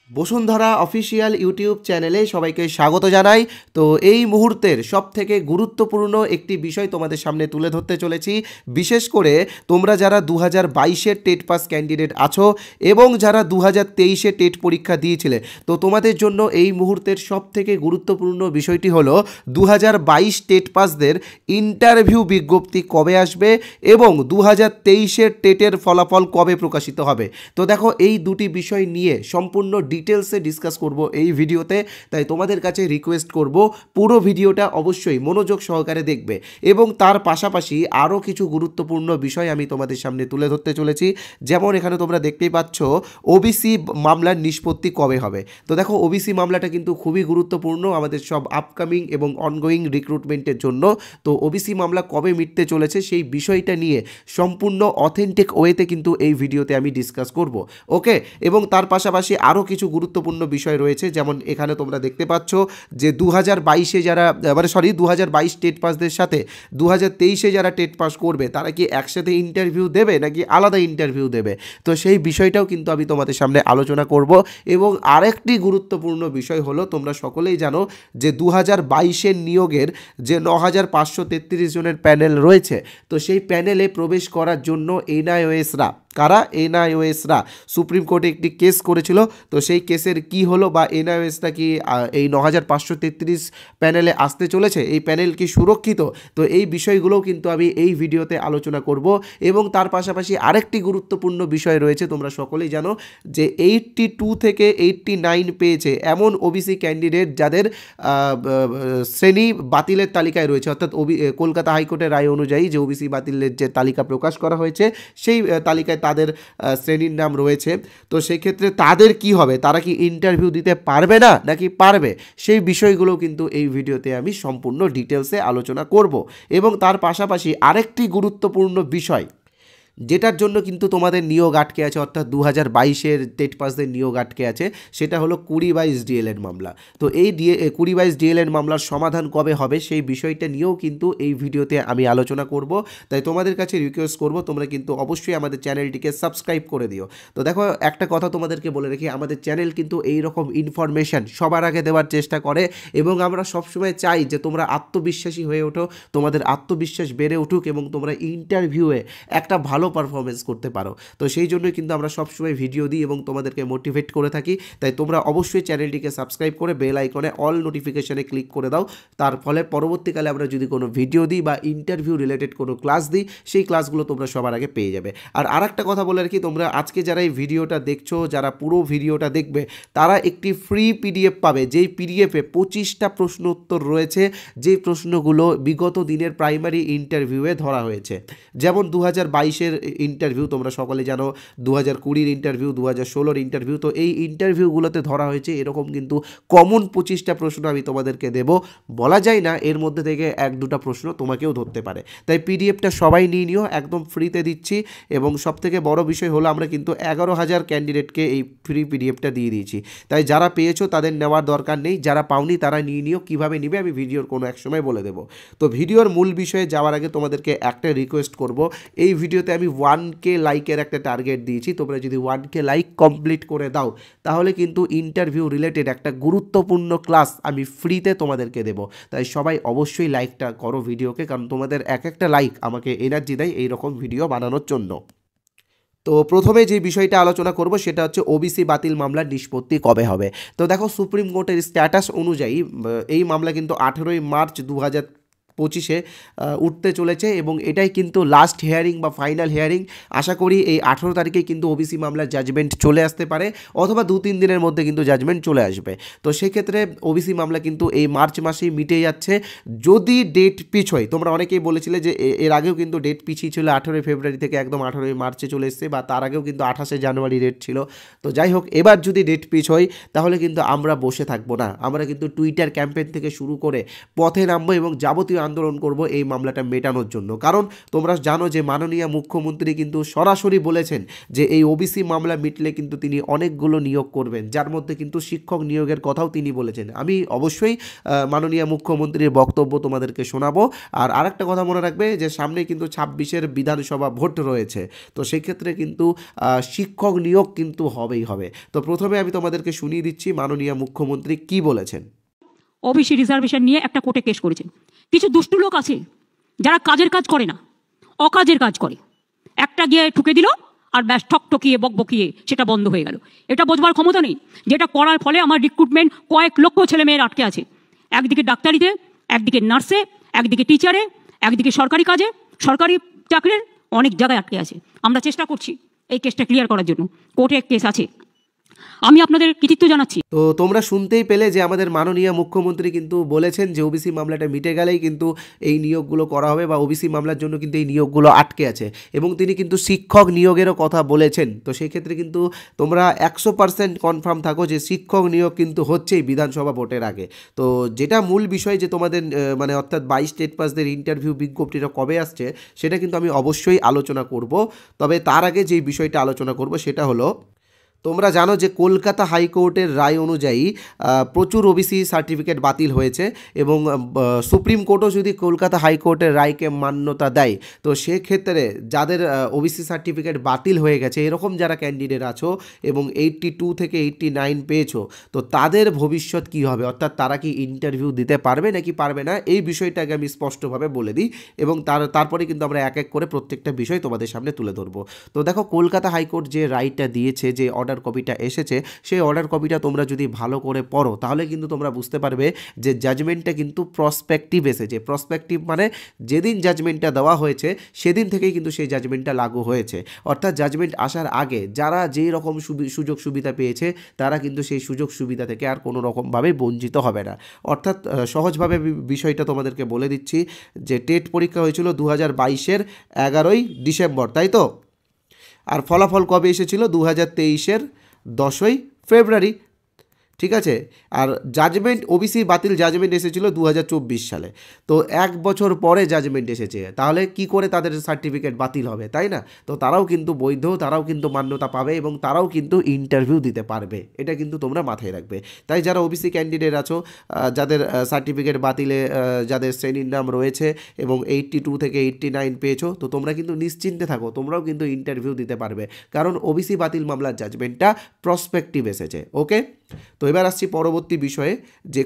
Bashundhara official YouTube চ্যানেলে সবাইকে স্বাগত জানাই। তো এই মুহূর্তের সবথেকে গুরুত্বপূর্ণ একটি বিষয় তোমাদের সামনে তুলে ধরতে চলেছি। বিশেষ করে তোমরা যারা 2022-এর টেট পাস ক্যান্ডিডেট আছো এবং যারা 2023-এ টেট পরীক্ষা দিয়েছিলে, তো তোমাদের জন্য এই মুহূর্তের সবথেকে গুরুত্বপূর্ণ বিষয়টি হলো 2022 টেট পাসদের ইন্টারভিউ বিজ্ঞপ্তি কবে আসবে এবং 2023-এর টেটের ফলাফল কবে প্রকাশিত হবে। তো দেখো, এই দুটি বিষয় নিয়ে সম্পূর্ণ ডিটেলসে ডিসকাস করব এই ভিডিওতে। তাই তোমাদের কাছে রিকোয়েস্ট করব পুরো ভিডিওটা অবশ্যই মনোযোগ সহকারে দেখবে এবং তার পাশাপাশি আরও কিছু গুরুত্বপূর্ণ বিষয় আমি তোমাদের সামনে তুলে ধরতে চলেছি। যেমন এখানে তোমরা দেখতেই পাচ্ছ ওবিসি মামলার নিষ্পত্তি কবে হবে। তো দেখো, ওবিসি মামলাটা কিন্তু খুবই গুরুত্বপূর্ণ আমাদের সব আপকামিং এবং অনগোয়িং রিক্রুটমেন্টের জন্য। তো ওবিসি মামলা কবে মিটতে চলেছে সেই বিষয়টা নিয়ে সম্পূর্ণ অথেন্টিক ওয়েতে কিন্তু এই ভিডিওতে আমি ডিসকাস করব। ওকে, এবং তার পাশাপাশি আরও কিছু গুরুত্বপূর্ণ বিষয় রয়েছে। যেমন এখানে তোমরা দেখতে পাচ্ছ যে 2022-এ যারা 2022 টেট পাসদের সাথে 2023-এ যারা টেট পাস করবে তারা কি একসাথে ইন্টারভিউ দেবে নাকি আলাদা ইন্টারভিউ দেবে। তো সেই বিষয়টাও কিন্তু আমি তোমাদের সামনে আলোচনা করব। এবং আরেকটি গুরুত্বপূর্ণ বিষয় হলো, তোমরা সকলেই জানো যে 2022-এর নিয়োগের যে 9533 জনের প্যানেল রয়েছে, তো সেই প্যানেলে প্রবেশ করার জন্য এনআইওএসরা, কারা এনআইওএসরা সুপ্রিম কোর্টে একটি কেস করেছিল। তো সেই কেসের কি হলো, বা এনআইওএসটা কি এই 9533 প্যানেলে আসতে চলেছে, এই প্যানেল কি সুরক্ষিত, তো এই বিষয়গুলোও কিন্তু আমি এই ভিডিওতে আলোচনা করব। এবং তার পাশাপাশি আরেকটি গুরুত্বপূর্ণ বিষয় রয়েছে, তোমরা সকলেই জানো যে 82 থেকে 89 পেয়েছে এমন ওবিসি ক্যান্ডিডেট যাদের শ্রেণী বাতিলের তালিকায় রয়েছে, অর্থাৎ কলকাতা হাইকোর্টের রায় অনুযায়ী যে ওবিসি বাতিলের যে তালিকা প্রকাশ করা হয়েছে সেই তালিকায় তাদের শ্রেণীর নাম রয়েছে। তো সেই ক্ষেত্রে তাদের কি হবে, তারা কি ইন্টারভিউ দিতে পারবে না নাকি পারবে, সেই বিষয়গুলো কিন্তু এই ভিডিওতে আমি সম্পূর্ণ ডিটেলসে আলোচনা করব। এবং তার পাশাপাশি আরেকটি গুরুত্বপূর্ণ বিষয় যেটার জন্য কিন্তু তোমাদের নিয়োগ আটকে আছে, অর্থাৎ 2022-এর টেট পাসদের নিয়োগ আটকে আছে, সেটা হলো 2022 ডিএলএড মামলা। তো এই 2022 ডিএলএড মামলার সমাধান কবে হবে সেই বিষয়টা নিয়েও কিন্তু এই ভিডিওতে আমি আলোচনা করব। তাই তোমাদের কাছে রিকোয়েস্ট করব তোমরা কিন্তু অবশ্যই আমাদের চ্যানেলটিকে সাবস্ক্রাইব করে দিও। তো দেখো, একটা কথা তোমাদেরকে বলে রাখি, আমাদের চ্যানেল কিন্তু এই রকম ইনফরমেশন সবার আগে দেওয়ার চেষ্টা করে এবং আমরা সবসময় চাই যে তোমরা আত্মবিশ্বাসী হয়ে ওঠো, তোমাদের আত্মবিশ্বাস বেড়ে উঠুক এবং তোমরা ইন্টারভিউয়ে একটা ভালো পারফরমেন্স করতে পারো। তো সেই জন্যই কিন্তু আমরা সবসময় ভিডিও দিই এবং তোমাদেরকে মোটিভেট করে থাকি। তাই তোমরা অবশ্যই চ্যানেলটিকে সাবস্ক্রাইব করে বেল আইকনে অল নোটিফিকেশনে ক্লিক করে দাও। তার ফলে পরবর্তীকালে আমরা যদি কোনো ভিডিও দিই বা ইন্টারভিউ রিলেটেড কোনো ক্লাস দিই, সেই ক্লাসগুলো তোমরা সবার আগে পেয়ে যাবে। আর আরেকটা কথা বলে রাখি, তোমরা আজকে যারা এই ভিডিওটা দেখছো, যারা পুরো ভিডিওটা দেখবে, তারা একটি ফ্রি পিডিএফ পাবে, যেই পিডিএফে 25টা প্রশ্ন উত্তর রয়েছে, যেই প্রশ্নগুলো বিগত দিনের প্রাইমারি ইন্টারভিউয়ে ধরা হয়েছে। যেমন 2022-এর ইন্টারভিউ তোমরা সকলে জানো, 2020-র ইন্টারভিউ, 2016-র ইন্টারভিউ। তো এই ইন্টারভিউগুলোতে ধরা হয়েছে এরকম কিন্তু কমন 25টা প্রশ্ন আমি তোমাদেরকে দেব। বলা যায় না এর মধ্যে থেকে 1-2টা প্রশ্ন তোমাকেও ধরতে পারে। তাই পিডিএফটা সবাই নিয়ে নিও, একদম ফ্রিতে দিচ্ছি। এবং সবথেকে বড় বিষয় হলো, আমরা কিন্তু 11,000 ক্যান্ডিডেটকে এই ফ্রি পিডিএফটা দিয়ে দিয়েছি। তাই যারা পেয়েছো তাদের নেওয়ার দরকার নেই, যারা পাওনি তারা নিয়ে নিও। কীভাবে নিবে আমি ভিডিওর কোনো এক সময় বলে দেবো। তো ভিডিওর মূল বিষয়ে যাওয়ার আগে তোমাদেরকে একটা রিকোয়েস্ট করব, এই ভিডিওতে আমি 1K লাইকের একটা টার্গেট দিয়েছি। তোমরা যদি 1K লাইক কমপ্লিট করে দাও, তাহলে কিন্তু ইন্টারভিউ রিলেটেড একটা গুরুত্বপূর্ণ ক্লাস আমি ফ্রিতে তোমাদেরকে দেবো। তাই সবাই অবশ্যই লাইকটা করো ভিডিওকে, কারণ তোমাদের এক একটা লাইক আমাকে এনার্জি দেয় এই রকম ভিডিও বানানোর জন্য। তো প্রথমে যে বিষয়টা আলোচনা করব সেটা হচ্ছে ওবিসি বাতিল মামলার নিষ্পত্তি কবে হবে। তো দেখো, সুপ্রিম কোর্টের স্ট্যাটাস অনুযায়ী এই মামলা কিন্তু 18ই মার্চ 2025-এ উঠতে চলেছে এবং এটাই কিন্তু লাস্ট হিয়ারিং বা ফাইনাল হিয়ারিং। আশা করি এই 18 তারিখে কিন্তু ওবিসি মামলার জাজমেন্ট চলে আসতে পারে, অথবা 2-3 দিনের মধ্যে কিন্তু জাজমেন্ট চলে আসবে। তো সেক্ষেত্রে ওবিসি মামলা কিন্তু এই মার্চ মাসেই মিটে যাচ্ছে যদি ডেট পিছোয়। তোমরা অনেকেই বলেছিলে যে এর আগেও কিন্তু ডেট পিছিয়ে ছিল 18 ফেব্রুয়ারি থেকে একদম 18 মার্চে চলে এসছে, বা তার আগেও কিন্তু 28 জানুয়ারি ডেট ছিল। তো যাই হোক, এবার যদি ডেট পিছোয় তাহলে কিন্তু আমরা বসে থাকবো না, আমরা কিন্তু টুইটার ক্যাম্পেইন থেকে শুরু করে পথে নামবো এবং যাবতীয় আন্দোলন করব এই মামলাটা মেটানোর জন্য। কারণ তোমরা জানো যে মাননীয় মুখ্যমন্ত্রী কিন্তু সরাসরি বলেছেন যে এই ওবিসি মামলা মিটলে কিন্তু তিনি অনেকগুলো নিয়োগ করবেন, যার মধ্যে কিন্তু শিক্ষক নিয়োগের কথাও তিনি বলেছেন। আমি অবশ্যই মাননীয় মুখ্যমন্ত্রীর বক্তব্য তোমাদেরকে শোনাবো। আর আরেকটা কথা মনে রাখবে যে সামনে কিন্তু 26-এর বিধানসভা ভোট রয়েছে, তো সেক্ষেত্রে কিন্তু শিক্ষক নিয়োগ কিন্তু হবেই হবে। তো প্রথমে আমি তোমাদেরকে শুনিয়ে দিচ্ছি মাননীয় মুখ্যমন্ত্রী কি বলেছেন। ওবিসি রিজার্ভেশন নিয়ে একটা কোর্টে কেস করেছেন। কিছু দুষ্টু লোক আছে যারা কাজের কাজ করে না, অকাজের কাজ করে। একটা গিয়ে ঠুকে দিল আর ব্যাস ঠকঠকিয়ে বকবকিয়ে সেটা বন্ধ হয়ে গেল। এটা বোঝবার ক্ষমতা নেই যেটা করার ফলে আমার রিক্রুটমেন্ট কয়েক লক্ষ ছেলে মেয়ের আটকে আছে, একদিকে ডাক্তারিতে, একদিকে নার্সে, একদিকে টিচারে, একদিকে সরকারি কাজে, সরকারি চাকরির অনেক জায়গায় আটকে আছে। আমরা চেষ্টা করছি এই কেসটা ক্লিয়ার করার জন্য। কোর্টে কেস আছে, আমি আপনাদের কৃতিত্ব জানাচ্ছি। তো তোমরা শুনতেই পেলে যে আমাদের মাননীয় মুখ্যমন্ত্রী কিন্তু বলেছেন যে ওবিসি মামলাটা মিটে গেলেই কিন্তু এই নিয়োগগুলো করা হবে, বা ওবিসি মামলার জন্য কিন্তু এই নিয়োগগুলো আটকে আছে, এবং তিনি কিন্তু শিক্ষক নিয়োগেরও কথা বলেছেন। তো সেই ক্ষেত্রে কিন্তু তোমরা 100% কনফার্ম থাকো যে শিক্ষক নিয়োগ কিন্তু হচ্ছেই বিধানসভা ভোটের আগে। তো যেটা মূল বিষয় যে তোমাদের মানে অর্থাৎ 22 স্টেট পাসদের ইন্টারভিউ বিজ্ঞপ্তিটা কবে আসছে সেটা কিন্তু আমি অবশ্যই আলোচনা করব। তবে তার আগে যেই বিষয়টা আলোচনা করব সেটা হলো, তোমরা জানো যে কলকাতা হাইকোর্টের রায় অনুযায়ী প্রচুর ওবিসি সার্টিফিকেট বাতিল হয়েছে, এবং সুপ্রিম কোর্টও যদি কলকাতা হাইকোর্টের রায়কে মান্যতা দেয়, তো সেক্ষেত্রে যাদের ওবিসি সার্টিফিকেট বাতিল হয়ে গেছে এরকম যারা ক্যান্ডিডেট আছো এবং 82 থেকে 89 পেয়েছো, তো তাদের ভবিষ্যৎ কী হবে, অর্থাৎ তারা কি ইন্টারভিউ দিতে পারবে নাকি পারবে না, এই বিষয়টাকে আমি স্পষ্টভাবে বলে দিই, এবং তারপরে কিন্তু আমরা এক এক করে প্রত্যেকটা বিষয় তোমাদের সামনে তুলে ধরবো। তো দেখো, কলকাতা হাইকোর্ট যে রায়টা দিয়েছে, যে অর্ডার কপিটা এসেছে, সেই অর্ডার কপিটা তোমরা যদি ভালো করে পড়ো তাহলে কিন্তু তোমরা বুঝতে পারবে যে জাজমেন্টটা কিন্তু প্রসপেক্টিভ এসেছে। প্রসপেক্টিভ মানে যেদিন জাজমেন্টটা দেওয়া হয়েছে সেদিন থেকেই কিন্তু সেই জাজমেন্টটা লাগু হয়েছে, অর্থাৎ জাজমেন্ট আসার আগে যারা যেই রকম সুযোগ সুবিধা পেয়েছে তারা কিন্তু সেই সুযোগ সুবিধা থেকে আর কোনো রকমভাবে বঞ্চিত হবে না। অর্থাৎ সহজভাবে বিষয়টা তোমাদেরকে বলে দিচ্ছি যে টেট পরীক্ষা হয়েছিল 2022-এর 11ই ডিসেম্বর, তাই তো? আর ফলাফল কবে এসেছিল? 2023-এর 10ই ফেব্রুয়ারি, ঠিক আছে। আর জাজমেন্ট, ওবিসি বাতিল জাজমেন্ট এসেছিল 2024 সালে। তো এক বছর পরে জাজমেন্ট এসেছে, তাহলে কি করে তাদের সার্টিফিকেট বাতিল হবে, তাই না? তো তারাও কিন্তু বৈধ, তারাও কিন্তু মান্যতা পাবে, এবং তারাও কিন্তু ইন্টারভিউ দিতে পারবে, এটা কিন্তু তোমরা মাথায় রাখবে। তাই যারা ওবিসি ক্যান্ডিডেট আছো, যাদের সার্টিফিকেট বাতিলে যাদের শ্রেণীর নাম রয়েছে এবং 82 থেকে 89 পেয়েছো, তো তোমরা কিন্তু নিশ্চিন্তে থাকো, তোমরাও কিন্তু ইন্টারভিউ দিতে পারবে, কারণ ওবিসি বাতিল মামলার জাজমেন্টটা প্রসপেক্টিভ এসেছে। ওকে, তো এবার আসছি পরবর্তী বিষয়ে যে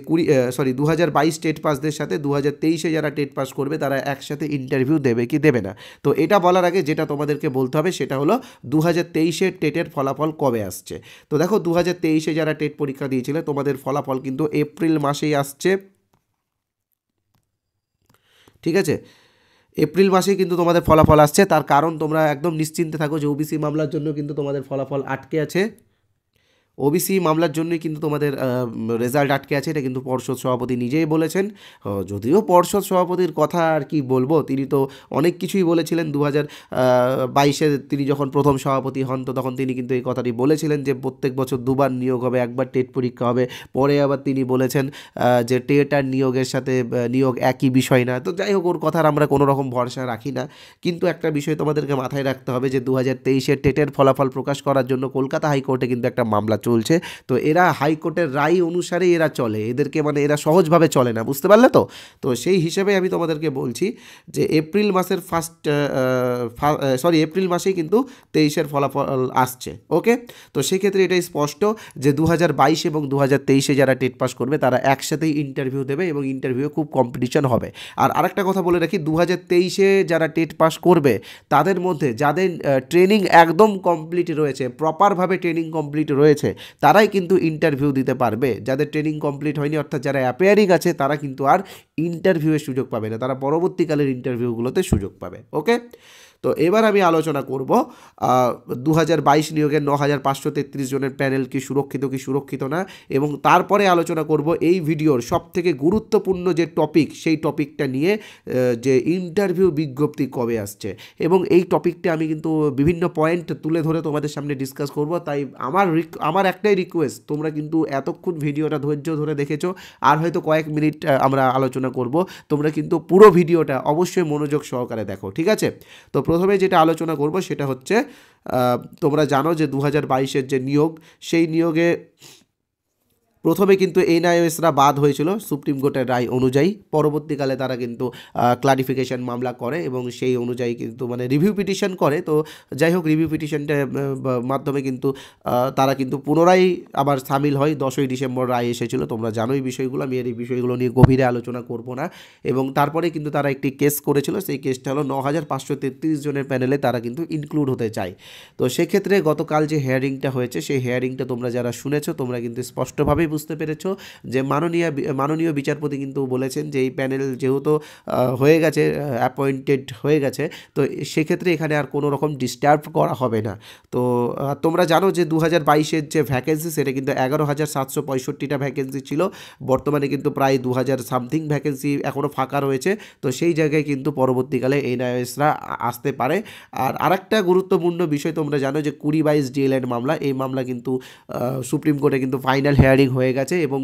2022 টেট পাসদের সাথে 2023-এ যারা টেট পাস করবে তারা একসাথে ইন্টারভিউ দেবে কি দেবে না। তো এটা বলার আগে যেটা তোমাদেরকে বলতে হবে সেটা হলো 2023-এর টেটের ফলাফল কবে আসছে। তো দেখো, 2023-এ যারা টেট পরীক্ষা দিয়েছিল তোমাদের ফলাফল কিন্তু এপ্রিল মাসেই আসছে, ঠিক আছে? এপ্রিল মাসেই কিন্তু তোমাদের ফলাফল আসছে। তার কারণ তোমরা একদম নিশ্চিন্তে থাকো যে ওবিসি মামলার জন্য কিন্তু তোমাদের ফলাফল আটকে আছে, ওবিসি মামলার জন্যই কিন্তু তোমাদের রেজাল্ট আটকে আছে, এটা কিন্তু পর্ষদ সভাপতি নিজেই বলেছেন। যদিও পর্ষদ সভাপতির কথা আর কি বলবো, তিনি তো অনেক কিছুই বলেছিলেন। 2022-এ তিনি যখন প্রথম সভাপতি হন তো তখন তিনি কিন্তু এই কথাটি বলেছিলেন যে প্রত্যেক বছর দুবার নিয়োগ হবে, একবার টেট পরীক্ষা হবে। পরে আবার তিনি বলেছেন যে টেট আর নিয়োগের সাথে নিয়োগ একই বিষয় না। তো যাই হোক, ওর কথার আমরা কোনো রকম ভরসা রাখি না, কিন্তু একটা বিষয় তোমাদেরকে মাথায় রাখতে হবে যে 2023-এর টেটের ফলাফল প্রকাশ করার জন্য কলকাতা হাইকোর্টে কিন্তু একটা মামলা চলছে। তো এরা হাইকোর্টের রায় অনুসারে এরা চলে, এদেরকে মানে এরা সহজভাবে চলে না, বুঝতে পারলে তো? তো সেই হিসেবে আমি তোমাদেরকে বলছি যে এপ্রিল মাসের এপ্রিল মাসেই কিন্তু 23-এর ফলাফল আসছে। ওকে, তো সেক্ষেত্রে এটাই স্পষ্ট যে 2022 এবং 2023-এ যারা টেট পাস করবে তারা একসাথেই ইন্টারভিউ দেবে, এবং ইন্টারভিউ খুব কম্পিটিশন হবে। আর আরেকটা কথা বলে রাখি, 2023-এ যারা টেট পাস করবে তাদের মধ্যে যাদের ট্রেনিং একদম কমপ্লিট রয়েছে, প্রপারভাবে ট্রেনিং কমপ্লিট রয়েছে, তারাই কিন্তু ইন্টারভিউ দিতে পারবে। যাদের ট্রেনিং কমপ্লিট হয়নি, অর্থাৎ যারা অ্যাপিয়ারিং আছে, তারা কিন্তু আর ইন্টারভিউয়ের সুযোগ পাবে না, তারা পরবর্তীকালের ইন্টারভিউগুলোতে সুযোগ পাবে। ওকে, তো এবার আমি আলোচনা করব 2022 নিয়োগের 9533 জনের প্যানেল কি সুরক্ষিত না, এবং তারপরে আলোচনা করব এই ভিডিওর সবথেকে গুরুত্বপূর্ণ যে টপিক সেই টপিকটা নিয়ে, যে ইন্টারভিউ বিজ্ঞপ্তি কবে আসছে, এবং এই টপিকটা আমি কিন্তু বিভিন্ন পয়েন্ট তুলে ধরে তোমাদের সামনে ডিসকাস করব। তাই আমার একটাই রিকোয়েস্ট, তোমরা কিন্তু এতক্ষণ ভিডিওটা ধৈর্য ধরে দেখেছো, আর হয়তো কয়েক মিনিট আমরা আলোচনা করব, তোমরা কিন্তু পুরো ভিডিওটা অবশ্যই মনোযোগ সহকারে দেখো, ঠিক আছে? তো প্রথমে যেটা আলোচনা করব সেটা হচ্ছে, তোমরা জানো যে 2022-এর যে নিয়োগ, সেই নিয়োগে প্রথমে কিন্তু এনআইওএসরা বাদ হয়েছিল সুপ্রিম কোর্টের রায় অনুযায়ী। পরবর্তীকালে তারা কিন্তু ক্লারিফিকেশন মামলা করে এবং সেই অনুযায়ী কিন্তু মানে রিভিউ পিটিশন করে। তো যাই হোক, রিভিউ পিটিশনটার মাধ্যমে কিন্তু তারা কিন্তু পুনরায় আবার সামিল হয়। 10ই ডিসেম্বর রায় এসেছিল, তোমরা জানোই বিষয়গুলো, আমি এই বিষয়গুলো নিয়ে গভীরে আলোচনা করব না। এবং তারপরে কিন্তু তারা একটি কেস করেছিল, সেই কেসটা হলো 9533 জনের প্যানেলে তারা কিন্তু ইনক্লুড হতে চায়। তো সেক্ষেত্রে গতকাল যে হেয়ারিংটা হয়েছে, সেই হেয়ারিংটা তোমরা যারা শুনেছো তোমরা কিন্তু স্পষ্টভাবেই বুঝতে পেরেছো যে মাননীয় বিচারপতি কিন্তু বলেছেন যে এই প্যানেল যেহেতু হয়ে গেছে, অ্যাপয়েন্টেড হয়ে গেছে, তো সেক্ষেত্রে এখানে আর কোনো রকম ডিস্টার্ব করা হবে না। তো তোমরা জানো যে 2022-এর যে ভ্যাকেন্সি সেটা কিন্তু 11,765টা ভ্যাকেন্সি ছিল, বর্তমানে কিন্তু প্রায় 2000 সামথিং ভ্যাকেন্সি এখনও ফাঁকা রয়েছে। তো সেই জায়গায় কিন্তু পরবর্তীকালে এনআইওএসরা আসতে পারে। আর আরেকটা গুরুত্বপূর্ণ বিষয়, তোমরা জানো যে 2022 ডিএলএড মামলা, এই মামলা কিন্তু সুপ্রিম কোর্টে কিন্তু ফাইনাল হেয়ারিং হয়ে গেছে এবং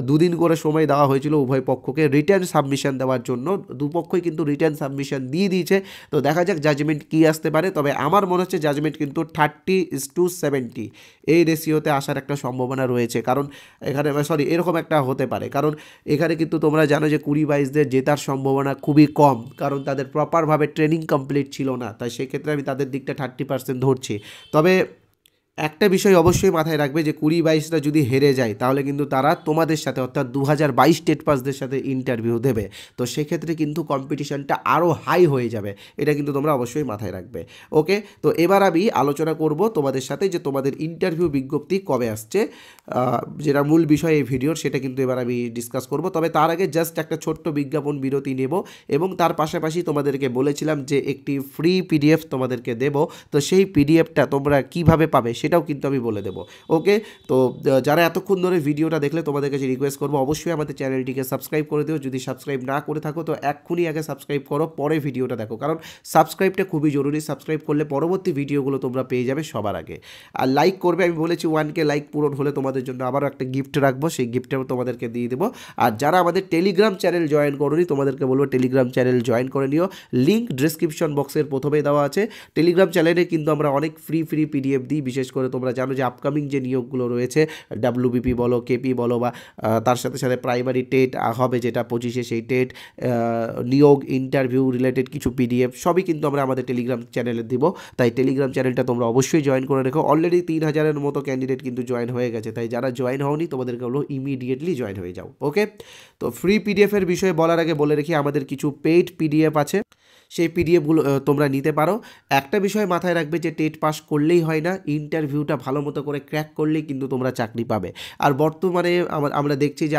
2 দিন করে সময় দেওয়া হয়েছিল উভয় পক্ষকে রিটার্ন সাবমিশন দেওয়ার জন্য। দুপক্ষই কিন্তু রিটার্ন সাবমিশন দিয়ে দিয়েছে। তো দেখা যাক জাজমেন্ট কী আসতে পারে। তবে আমার মনে হচ্ছে জাজমেন্ট কিন্তু 30:70 এই রেশিওতে আসার একটা সম্ভাবনা রয়েছে, কারণ এখানে এরকম একটা হতে পারে, কারণ এখানে কিন্তু তোমরা জানো যে 2022-দের জেতার সম্ভাবনা খুবই কম, কারণ তাদের প্রপারভাবে ট্রেনিং কমপ্লিট ছিল না। তাই সেক্ষেত্রে আমি তাদের দিকটা 30% ধরছি। তবে একটা বিষয় অবশ্যই মাথায় রাখবে যে 2022টা যদি হেরে যায় তাহলে কিন্তু তারা তোমাদের সাথে, অর্থাৎ 2022 টেট পাসদের সাথে ইন্টারভিউ দেবে। তো সেক্ষেত্রে কিন্তু কম্পিটিশনটা আরও হাই হয়ে যাবে, এটা কিন্তু তোমরা অবশ্যই মাথায় রাখবে। ওকে, তো এবার আমি আলোচনা করব তোমাদের সাথে যে তোমাদের ইন্টারভিউ বিজ্ঞপ্তি কবে আসছে, যেটা মূল বিষয় এই ভিডিওর, সেটা কিন্তু এবার আমি ডিসকাস করব। তবে তার আগে জাস্ট একটা ছোট্ট বিজ্ঞাপন বিরতি নেব, এবং তার পাশাপাশি তোমাদেরকে বলেছিলাম যে একটি ফ্রি পিডিএফ তোমাদেরকে দেব। তো সেই পিডিএফটা তোমরা কিভাবে পাবে সেটাও কিন্তু আমি বলে দেবো। ওকে, তো যারা এতক্ষণ ধরে ভিডিওটা দেখলে তোমাদের কাছে রিকোয়েস্ট করবো অবশ্যই আমাদের চ্যানেলটিকে সাবস্ক্রাইব করে দিও। যদি সাবস্ক্রাইব না করে থাকো তো এক্ষুনি আগে সাবস্ক্রাইব করো, পরে ভিডিওটা দেখো, কারণ সাবস্ক্রাইবটা খুবই জরুরি। সাবস্ক্রাইব করলে পরবর্তী ভিডিওগুলো তোমরা পেয়ে যাবে সবার আগে। আর লাইক করবে, আমি বলেছি 1K লাইক পূরণ হলে তোমাদের জন্য আবারও একটা গিফট রাখবো, সেই গিফটটাও তোমাদেরকে দিয়ে দেবো। আর যারা আমাদের টেলিগ্রাম চ্যানেল জয়েন করোনি তোমাদেরকে বলবো টেলিগ্রাম চ্যানেল জয়েন করে নিও, লিঙ্ক ডিসক্রিপশন বক্সের প্রথমেই দেওয়া আছে। টেলিগ্রাম চ্যানেলে কিন্তু আমরা অনেক ফ্রি পিডিএফ দিই, বিশেষ করে তোমরা জানো যে আপকামিং যে নিয়োগগুলো রয়েছে, WBP বলো, KP বলো, বা তার সাথে সাথে প্রাইমারি টেট হবে যেটা 25-এ, সেই টেট, নিয়োগ, ইন্টারভিউ রিলেটেড কিছু পিডিএফ সবই কিন্তু আমরা আমাদের টেলিগ্রাম চ্যানেলে দিব। তাই টেলিগ্রাম চ্যানেলটা তোমরা অবশ্যই জয়েন করে রেখো। অলরেডি 3000-এর মতো ক্যান্ডিডেট কিন্তু জয়েন হয়ে গেছে, তাই যারা জয়েন হওনি তোমাদেরকে বলো ইমিডিয়েটলি জয়েন হয়ে যাও। ওকে, তো ফ্রি পিডিএফের বিষয়ে বলার আগে বলে রেখি আমাদের কিছু পেইড পিডিএফ আছে, সেই পিডিএফগুলো তোমরা নিতে পারো। একটা বিষয় মাথায় রাখবে যে টেট পাস করলেই হয় না, ইন্টারভিউটা ভালো মতো করে ক্র্যাক করলেই কিন্তু তোমরা চাকরি পাবে। আর বর্তমানে আমরা দেখছি যে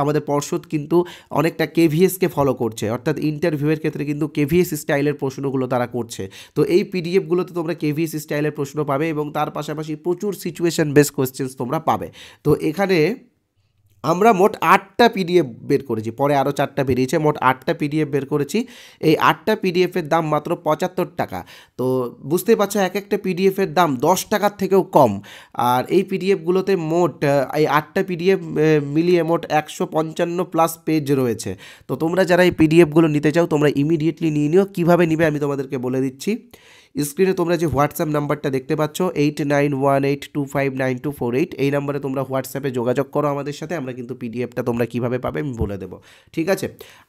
আমাদের পর্ষদ কিন্তু অনেকটা KVSকে ফলো করছে, অর্থাৎ ইন্টারভিউয়ের ক্ষেত্রে কিন্তু KVS স্টাইলের প্রশ্নগুলো তারা করছে। তো এই পিডিএফগুলোতে তোমরা KVS স্টাইলের প্রশ্ন পাবে এবং তার পাশাপাশি প্রচুর সিচুয়েশন বেস কোয়েশ্চেন্স তোমরা পাবে। তো এখানে আমরা মোট 8টা পিডিএফ বের করেছি, পরে আরও 4টা বেরিয়েছে, মোট 8টা পিডিএফ বের করেছি। এই 8টা পিডিএফের দাম মাত্র 75 টাকা। তো বুঝতেই পারছো এক একটা পিডিএফের দাম 10 টাকার থেকেও কম। আর এই পিডিএফগুলোতে মোট এই 8টা পিডিএফ মিলিয়ে মোট 155+ পেজ রয়েছে। তো তোমরা যারা এই পিডিএফগুলো নিতে চাও তোমরা ইমিডিয়েটলি নিয়ে নিও। কীভাবে নিবে আমি তোমাদেরকে বলে দিচ্ছি। স্ক্রিনে তোমরা যে হোয়াটসঅ্যাপ নাম্বারটা দেখতে পাচ্ছ 8918259248, এই নাম্বারে তোমরা হোয়াটসঅ্যাপে যোগাযোগ করো আমাদের সাথে, আমরা কিন্তু পিডিএফটা তোমরা কিভাবে পাবে আমি বলে দেবো, ঠিক আছে?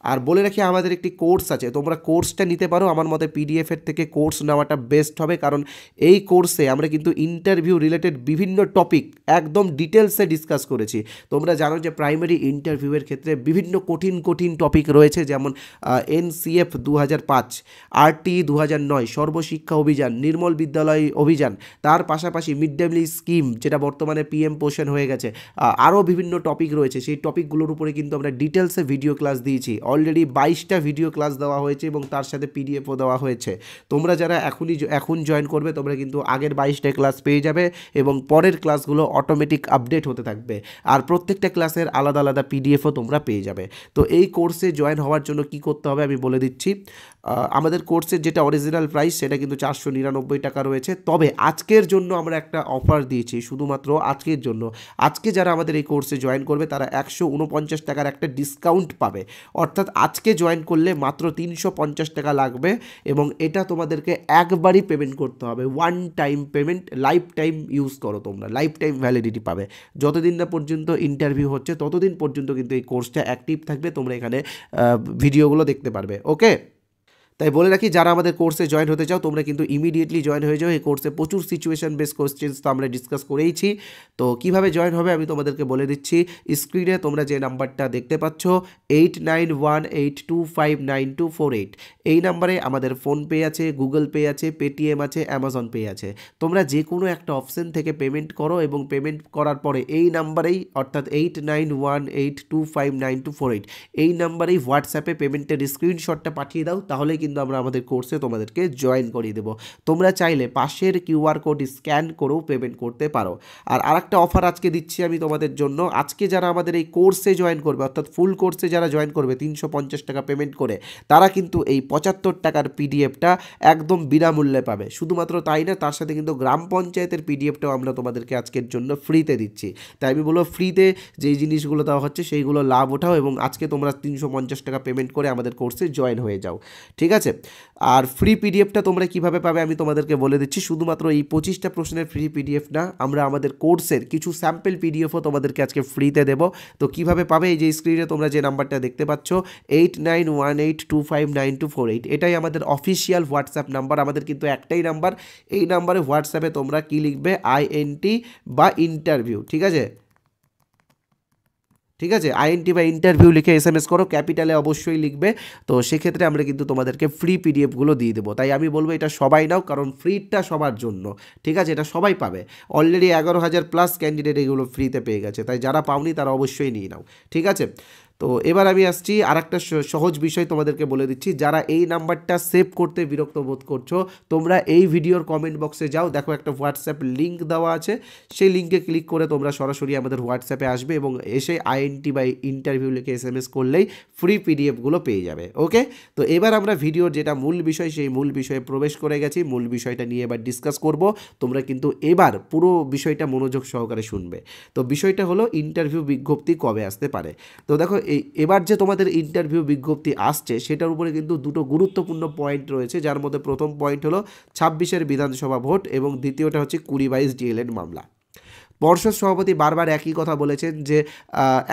আর বলে রাখি আমাদের একটি কোর্স আছে, তোমরা কোর্সটা নিতে পারো। আমার মতে পিডিএফের থেকে কোর্স নেওয়াটা বেস্ট হবে, কারণ এই কোর্সে আমরা কিন্তু ইন্টারভিউ রিলেটেড বিভিন্ন টপিক একদম ডিটেলসে ডিসকাস করেছি। তোমরা জানো যে প্রাইমারি ইন্টারভিউয়ের ক্ষেত্রে বিভিন্ন কঠিন টপিক রয়েছে, যেমন NCF 2005, RT 2009, সর্বশিক্ষা শিক্ষা অভিযান, নির্মল বিদ্যালয় অভিযান, তার পাশাপাশি মিড ডে মিল স্কিম যেটা বর্তমানে পিএম পোষণ হয়ে গেছে, আরও বিভিন্ন টপিক রয়েছে। সেই টপিকগুলোর উপরে কিন্তু আমরা ডিটেলসে ভিডিও ক্লাস দিয়েছি। অলরেডি 22টা ভিডিও ক্লাস দেওয়া হয়েছে এবং তার সাথে পিডিএফও দেওয়া হয়েছে। তোমরা যারা এখন জয়েন করবে তোমরা কিন্তু আগের 22টা ক্লাস পেয়ে যাবে এবং পরের ক্লাসগুলো অটোমেটিক আপডেট হতে থাকবে। আর প্রত্যেকটা ক্লাসের আলাদা আলাদা পিডিএফও তোমরা পেয়ে যাবে। তো এই কোর্সে জয়েন হওয়ার জন্য কি করতে হবে আমি বলে দিচ্ছি। আমাদের কোর্সের যেটা অরিজিনাল প্রাইস সেটা কিন্তু 499 টাকা রয়েছে। তবে আজকের জন্য আমরা একটা অফার দিয়েছি, শুধুমাত্র আজকের জন্য। আজকে যারা আমাদের এই কোর্সে জয়েন করবে তারা 149 টাকার একটা ডিসকাউন্ট পাবে। অর্থাৎ আজকে জয়েন করলে মাত্র 350 টাকা লাগবে এবং এটা তোমাদেরকে একবারই পেমেন্ট করতে হবে, one time payment. Life time use করো, তোমরা লাইফ টাইম ভ্যালিডিটি পাবে। যতদিন না পর্যন্ত ইন্টারভিউ হচ্ছে ততদিন পর্যন্ত কিন্তু এই কোর্সটা অ্যাক্টিভ থাকবে, তোমরা এখানে ভিডিওগুলো দেখতে পারবে। ওকে, তাই বলে রাখি, যারা আমাদের কোর্সে জয়েন হতে চাও তোমরা কিন্তু ইমিডিয়েটলি জয়েন হয়ে যাও। এই কোর্সে প্রচুর সিচুয়েশন বেস কোশ্চেন্স তো আমরা ডিসকাস করেইছি। তো কিভাবে জয়েন হবে আমি তোমাদেরকে বলে দিচ্ছি। স্ক্রিনে তোমরা যে নাম্বারটা দেখতে পাচ্ছ 8918259248, এই নাম্বারে আমাদের ফোনপে আছে, গুগল পে আছে, পেটিএম আছে, অ্যামাজন পে আছে। তোমরা যে কোনো একটা অপশন থেকে পেমেন্ট করো এবং পেমেন্ট করার পরে এই নাম্বারেই, অর্থাৎ 8918259248, এই নাম্বারেই হোয়াটসঅ্যাপে পেমেন্টের স্ক্রিনশটটা পাঠিয়ে দাও। তাহলে কিন্তু আমরা আমাদের কোর্সে তোমাদেরকে জয়েন করিয়ে দেবো। তোমরা চাইলে পাশের কিউআর কোড স্ক্যান করেও পেমেন্ট করতে পারো। আর আরেকটা অফার আজকে দিচ্ছি আমি তোমাদের জন্য। আজকে যারা আমাদের এই কোর্সে জয়েন করবে, অর্থাৎ ফুল কোর্সে যারা জয়েন করবে 350 টাকা পেমেন্ট করে, তারা কিন্তু এই 75 টাকার পিডিএফটা একদম বিনামূল্যে পাবে। শুধুমাত্র তাই না, তার সাথে কিন্তু গ্রাম পঞ্চায়েতের পিডিএফটাও আমরা তোমাদেরকে আজকের জন্য ফ্রিতে দিচ্ছি। তাই আমি বলবো ফ্রিতে যেই জিনিসগুলো দেওয়া হচ্ছে সেইগুলো লাভ ওঠাও এবং আজকে তোমরা 350 টাকা পেমেন্ট করে আমাদের কোর্সে জয়েন হয়ে যাও, ঠিক আছে। আর ফ্রি পিডিএফটা তোমরা কিভাবে পাবে আমি তোমাদেরকে বলে দিচ্ছি। শুধুমাত্র এই 25টা প্রশ্নের ফ্রি পিডিএফ না, আমরা আমাদের কোর্সের কিছু স্যাম্পল পিডিএফও তোমাদেরকে আজকে ফ্রিতে দেব। তো কিভাবে পাবে, এই যে স্ক্রিনে তোমরা যে নাম্বারটা দেখতে পাচ্ছ 8918259248, এটাই আমাদের অফিসিয়াল হোয়াটসঅ্যাপ নাম্বার। আমাদের কিন্তু একটাই নাম্বার। এই নাম্বারে হোয়াটসঅ্যাপে তোমরা কি লিখবে, INT বা ইন্টারভিউ, ঠিক আছে, ঠিক আছে, INT বা ইন্টারভিউ লিখে SMS করো, ক্যাপিটালে অবশ্যই লিখবে। তো সেক্ষেত্রে আমরা কিন্তু তোমাদেরকে ফ্রি পিডিএফগুলো দিয়ে দেবো। তাই আমি বলবো এটা সবাই নাও, কারণ ফ্রিটা সবার জন্য, ঠিক আছে, এটা সবাই পাবে। অলরেডি 11,000+ ক্যান্ডিডেট এগুলো ফ্রিতে পেয়ে গেছে, তাই যারা পাওনি তারা অবশ্যই নিয়ে নাও, ঠিক আছে। তো এবার আমি আসছি আর একটা সহজ বিষয় তোমাদেরকে বলে দিচ্ছি। যারা এই নাম্বারটা সেভ করতে বিরক্ত বোধ করছো, তোমরা এই ভিডিওর কমেন্ট বক্সে যাও, দেখো একটা হোয়াটসঅ্যাপ লিঙ্ক দেওয়া আছে। সেই লিঙ্কে ক্লিক করে তোমরা সরাসরি আমাদের হোয়াটসঅ্যাপে আসবে এবং এসে INT বা ইন্টারভিউ লিখে SMS করলেই ফ্রি পিডিএফগুলো পেয়ে যাবে। ওকে, তো এবার আমরা ভিডিওর যেটা মূল বিষয় সেই মূল বিষয়ে প্রবেশ করে গেছি। মূল বিষয়টা নিয়ে এবার ডিসকাস করব। তোমরা কিন্তু এবার পুরো বিষয়টা মনোযোগ সহকারে শুনবে। তো বিষয়টা হলো ইন্টারভিউ বিজ্ঞপ্তি কবে আসতে পারে। তো দেখো এবার যে তোমাদের ইন্টারভিউ বিজ্ঞপ্তি আসছে সেটার উপরে কিন্তু দুটো গুরুত্বপূর্ণ পয়েন্ট রয়েছে, যার মধ্যে প্রথম পয়েন্ট হলো 26-এর বিধানসভা ভোট এবং দ্বিতীয়টা হচ্ছে 2022 DLED মামলা। পর্ষদ সভাপতি বারবার একই কথা বলেছেন যে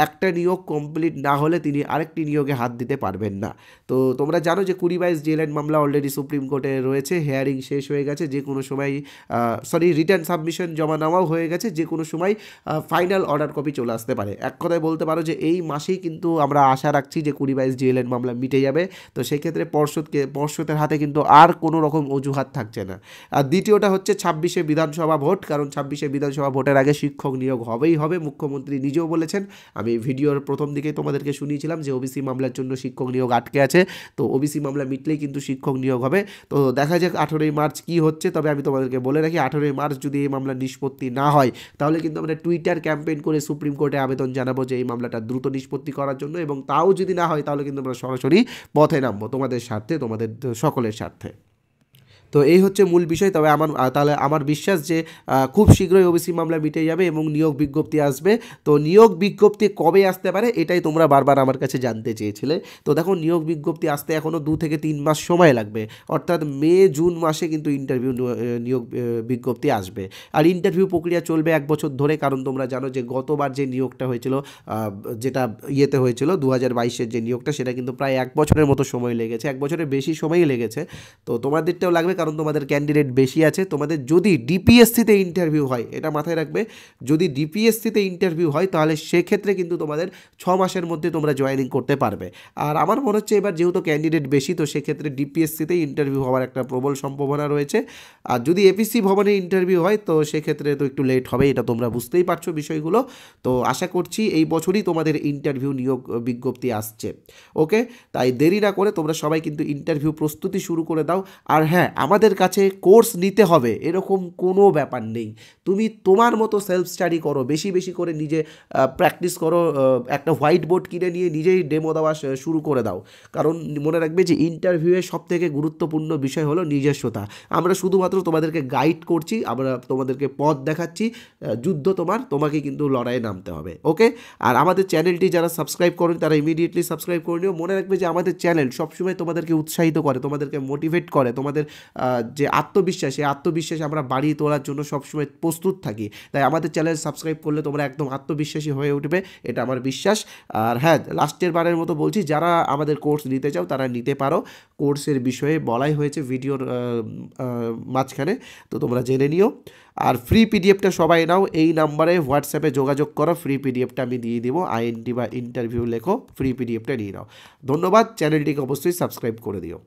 একটা নিয়োগ কমপ্লিট না হলে তিনি আরেকটি নিয়োগে হাত দিতে পারবেন না। তো তোমরা জানো যে 2022 DLED মামলা অলরেডি সুপ্রিম কোর্টে রয়েছে, হেয়ারিং শেষ হয়ে গেছে, যে কোনো সময় রিটার্ন সাবমিশন জমা নেওয়াও হয়ে গেছে, যে কোনো সময় ফাইনাল অর্ডার কপি চলে আসতে পারে। এক কথায় বলতে পারো যে এই মাসেই কিন্তু আমরা আশা রাখছি যে 2022 DLED মামলা মিটে যাবে। তো সেক্ষেত্রে পর্ষদের হাতে কিন্তু আর কোনো রকম অজুহাত থাকছে না। আর দ্বিতীয়টা হচ্ছে 26-এ বিধানসভা ভোট, কারণ 26-এ বিধানসভা ভোটের আগে শিক্ষক নিয়োগ হবেই হবে। মুখ্যমন্ত্রী নিজেও বলেছেন, আমি ভিডিওর প্রথম দিকে তোমাদেরকে শুনিয়েছিলাম যে ওবিসি মামলার জন্য শিক্ষক নিয়োগ আটকে আছে। তো ওবিসি মামলা মিটলেই কিন্তু শিক্ষক নিয়োগ হবে। তো দেখা যাক 18ই মার্চ কি হচ্ছে। তবে আমি তোমাদেরকে বলে রাখি 18ই মার্চ যদি এই মামলার নিষ্পত্তি না হয় তাহলে কিন্তু আমরা টুইটার ক্যাম্পেইন করে সুপ্রিম কোর্টে আবেদন জানাবো যে এই মামলাটা দ্রুত নিষ্পত্তি করার জন্য, এবং তাও যদি না হয় তাহলে কিন্তু আমরা সরাসরি পথে নামবো তোমাদের স্বার্থে, তোমাদের সকলের স্বার্থে। তো এই হচ্ছে মূল বিষয়। তবে তাহলে আমার বিশ্বাস যে খুব শীঘ্রই ওবিসি মামলা মিটে যাবে এবং নিয়োগ বিজ্ঞপ্তি আসবে। তো নিয়োগ বিজ্ঞপ্তি কবে আসতে পারে এটাই তোমরা বারবার আমার কাছে জানতে চেয়েছিলে। তো দেখো, নিয়োগ বিজ্ঞপ্তি আসতে এখনও 2 থেকে 3 মাস সময় লাগবে, অর্থাৎ মে জুন মাসে কিন্তু ইন্টারভিউ নিয়োগ বিজ্ঞপ্তি আসবে। আর ইন্টারভিউ প্রক্রিয়া চলবে 1 বছর ধরে, কারণ তোমরা জানো যে গতবার যে নিয়োগটা হয়েছিল, যেটা ইয়েতে হয়েছিল 2022-এর যে নিয়োগটা, সেটা কিন্তু প্রায় 1 বছরের মতো সময় লেগেছে, 1 বছরের বেশি সময়ই লেগেছে। তো তোমাদেরটাও লাগবে, কারণ তোমাদের ক্যান্ডিডেট বেশি আছে। তোমাদের যদি ডিপিএসসিতে ইন্টারভিউ হয়, এটা মাথায় রাখবে, যদি ডিপিএসসিতে ইন্টারভিউ হয় তাহলে সেক্ষেত্রে কিন্তু তোমাদের 6 মাসের মধ্যে তোমরা জয়েনিং করতে পারবে। আর আমার মনে হচ্ছে এবার যেহেতু ক্যান্ডিডেট বেশি, তো সেক্ষেত্রে ডিপিএসসিতেই ইন্টারভিউ হওয়ার একটা প্রবল সম্ভাবনা রয়েছে। আর যদি এপিসি ভবনে ইন্টারভিউ হয় তো সেক্ষেত্রে তো একটু লেট হবে, এটা তোমরা বুঝতেই পারছো বিষয়গুলো। তো আশা করছি এই বছরই তোমাদের ইন্টারভিউ নিয়োগ বিজ্ঞপ্তি আসছে। ওকে, তাই দেরি না করে তোমরা সবাই কিন্তু ইন্টারভিউ প্রস্তুতি শুরু করে দাও। আর হ্যাঁ, আমাদের কাছে কোর্স নিতে হবে এরকম কোনো ব্যাপার নেই। তুমি তোমার মতো সেলফ স্টাডি করো, বেশি বেশি করে নিজে প্র্যাকটিস করো, একটা হোয়াইট বোর্ড কিনে নিয়ে নিজেই ডেমো দেওয়া শুরু করে দাও। কারণ মনে রাখবে যে ইন্টারভিউয়ে সবথেকে গুরুত্বপূর্ণ বিষয় হলো নিজস্বতা। আমরা শুধুমাত্র তোমাদেরকে গাইড করছি, আমরা তোমাদেরকে পথ দেখাচ্ছি, যুদ্ধ তোমাকে কিন্তু লড়াইয়ে নামতে হবে। ওকে, আর আমাদের চ্যানেলটি যারা সাবস্ক্রাইব করেন তারা ইমিডিয়েটলি সাবস্ক্রাইব করে নিও। মনে রাখবে যে আমাদের চ্যানেল সবসময় তোমাদেরকে উৎসাহিত করে, তোমাদেরকে মোটিভেট করে, তোমাদের যে আত্মবিশ্বাস, সেই আত্মবিশ্বাস আমরা বাড়িয়ে তোলার জন্য সবসময় প্রস্তুত থাকি। তাই আমাদের চ্যানেল সাবস্ক্রাইব করলে তোমরা একদম আত্মবিশ্বাসী হয়ে উঠবে, এটা আমার বিশ্বাস। আর হ্যাঁ, লাস্টের বারের মতো বলছি, যারা আমাদের কোর্স নিতে চাও তারা নিতে পারো। কোর্সের বিষয়ে বলাই হয়েছে ভিডিওর মাঝখানে, তো তোমরা জেনে নিও। আর ফ্রি পিডিএফটা সবাই নাও, এই নাম্বারে হোয়াটসঅ্যাপে যোগাযোগ করো, ফ্রি পিডিএফটা আমি দিয়ে দিব, আইএনটি বা ইন্টারভিউ লেখো, ফ্রি পিডিএফটা নিয়ে নাও। ধন্যবাদ, চ্যানেলটিকে অবশ্যই সাবস্ক্রাইব করে দিও।